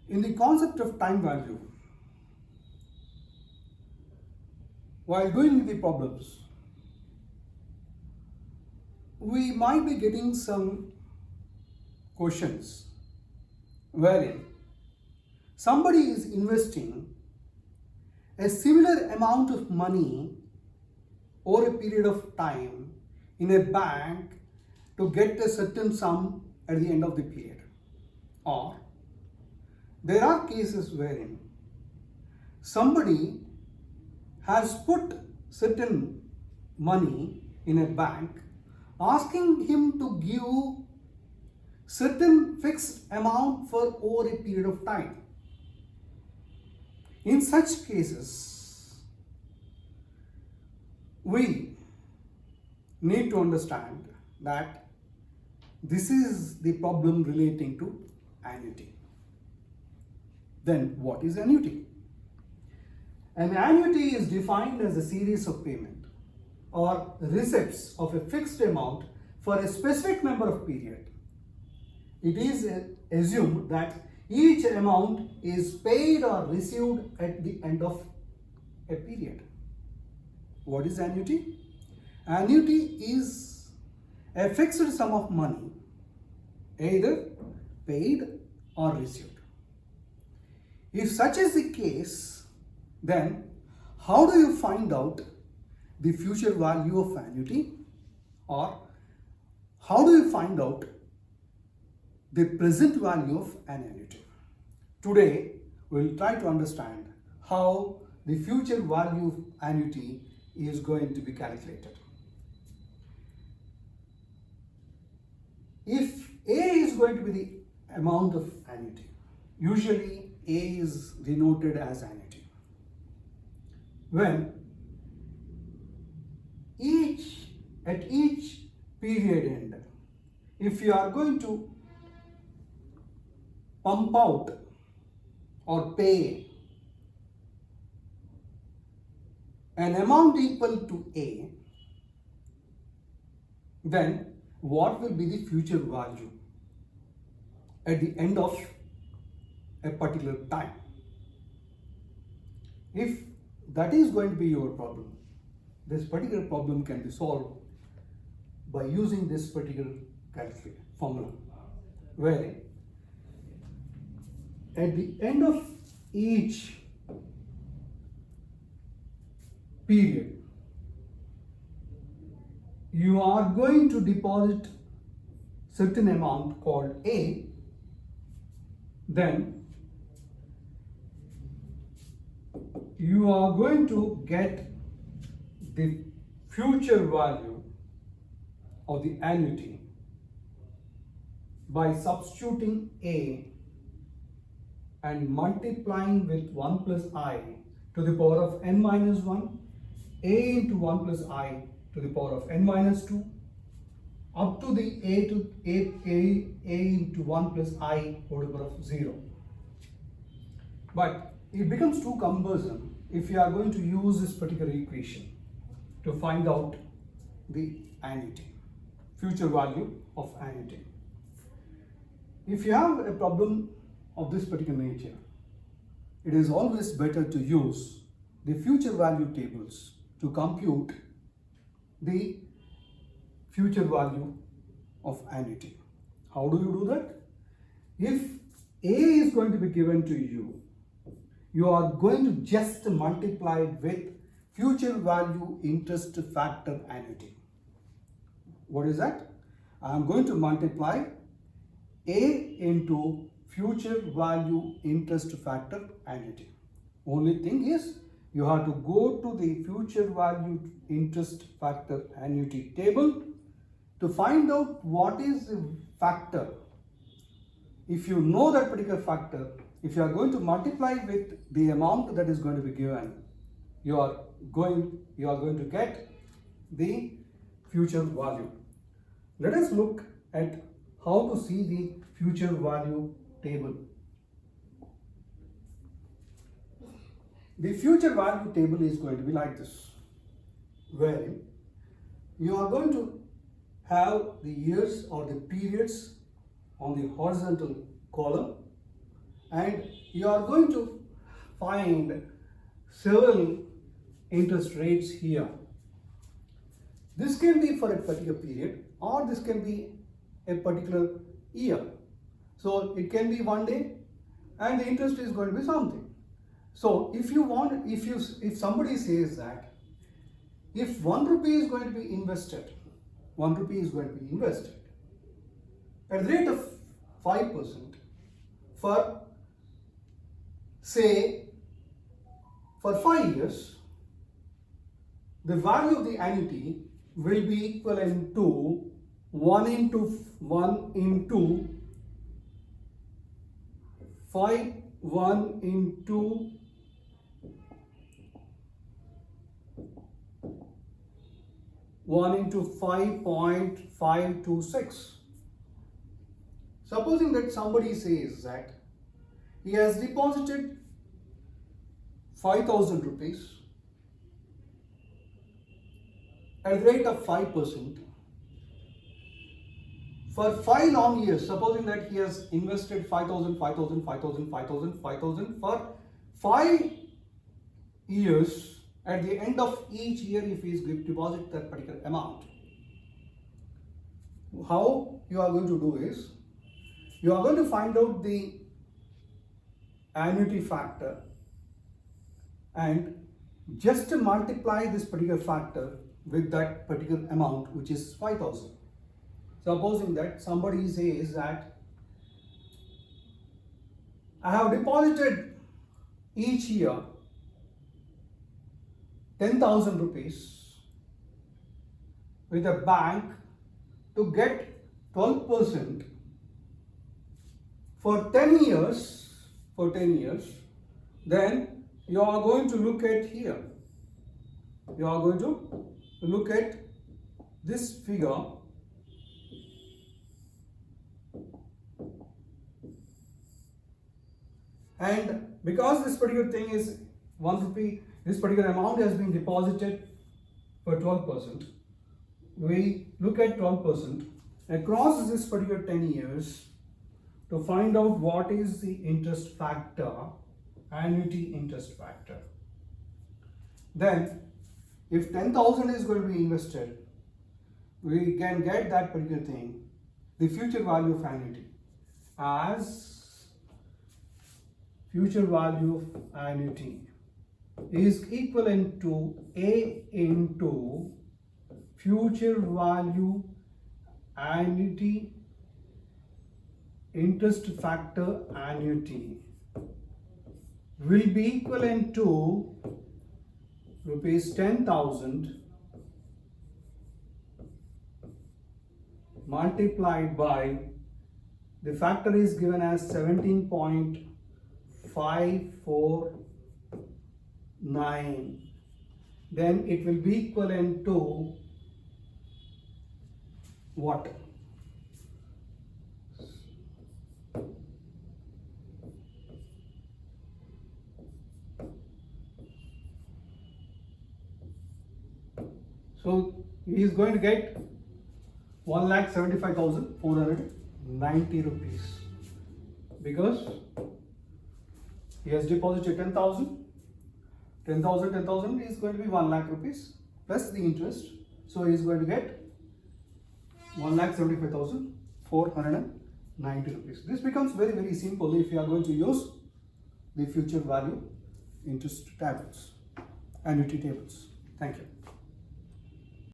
In the concept of time value, while doing the problems, we might be getting some questions wherein somebody is investing a similar amount of money over a period of time in a bank to get a certain sum at the end of the period. Or there are cases wherein somebody has put certain money in a bank asking him to give certain fixed amount for over a period of time. In such cases, we need to understand that this is the problem relating to annuity. Then what is annuity? An annuity is defined as a series of payment or receipts of a fixed amount for a specific number of period. It is assumed that each amount is paid or received at the end of a period. What is annuity? Annuity is a fixed sum of money, either paid or received. If such is the case, then how do you find out the future value of annuity, or how do you find out the present value of an annuity? Today, we will try to understand how the future value of annuity is going to be calculated. If A is going to be the amount of annuity, usually A is denoted as annuity. When at each period end, if you are going to pump out or pay an amount equal to A, then what will be the future value at the end of a particular time? If that is going to be your problem, this particular problem can be solved by using this particular calculator formula, where at the end of each period, you are going to deposit certain amount called A, then you are going to get the future value of the annuity by substituting A and multiplying with 1 plus I to the power of n minus 1, A into 1 plus I to the power of n minus 2, up to the A into 1 plus I to the power of 0. But it becomes too cumbersome if you are going to use this particular equation to find out the annuity, future value of annuity. If you have a problem of this particular nature, it is always better to use the future value tables to compute the future value of annuity. How do you do that? If A is going to be given to you, you are going to just multiply it with future value interest factor annuity. What is that? I am going to multiply A into future value interest factor annuity. Only thing is, you have to go to the future value interest factor annuity table to find out what is the factor. If you know that particular factor, if you are going to multiply with the amount that is going to be given, you are going to get the future value. Let us look at how to see the future value table. The future value table is going to be like this, where you are going to have the years or the periods on the horizontal column, and you are going to find several interest rates here. This can be for a particular period, or this can be a particular year. So it can be one day and the interest is going to be something. So if somebody says that if 1 rupee is going to be invested, 1 rupee is going to be invested at the rate of 5% for, say, for 5 years, the value of the annuity will be equivalent to 1 into 5, 1 into 5.526. Supposing that somebody says that he has deposited 5,000 rupees at the rate of 5% for 5 long years. Supposing that he has invested 5,000 for 5 years. At the end of each year, if he is going to deposit that particular amount, how you are going to do is, you are going to find out the annuity factor and just multiply this particular factor with that particular amount, which is 5,000. Supposing that somebody says that I have deposited each year 10,000 rupees with a bank to get 12% for 10 years, then you are going to look at here. You are going to look at this figure, and because this particular thing is 1 rupee, this particular amount has been deposited for 12%. We look at 12% across this particular 10 years to find out what is the interest factor, annuity interest factor. Then, if 10,000 is going to be invested, we can get that particular thing, the future value of annuity, as future value of annuity is equivalent to A into future value annuity interest factor annuity will be equivalent to rupees 10,000 multiplied by, the factor is given as 17.549, then it will be equivalent to what? So he is going to get 1,75,490 rupees because he has deposited 10,000. 10,000 is going to be 1 lakh rupees plus the interest. So he is going to get 1,75,490 rupees. This becomes very, very simple if you are going to use the future value interest tables, annuity tables. Thank you.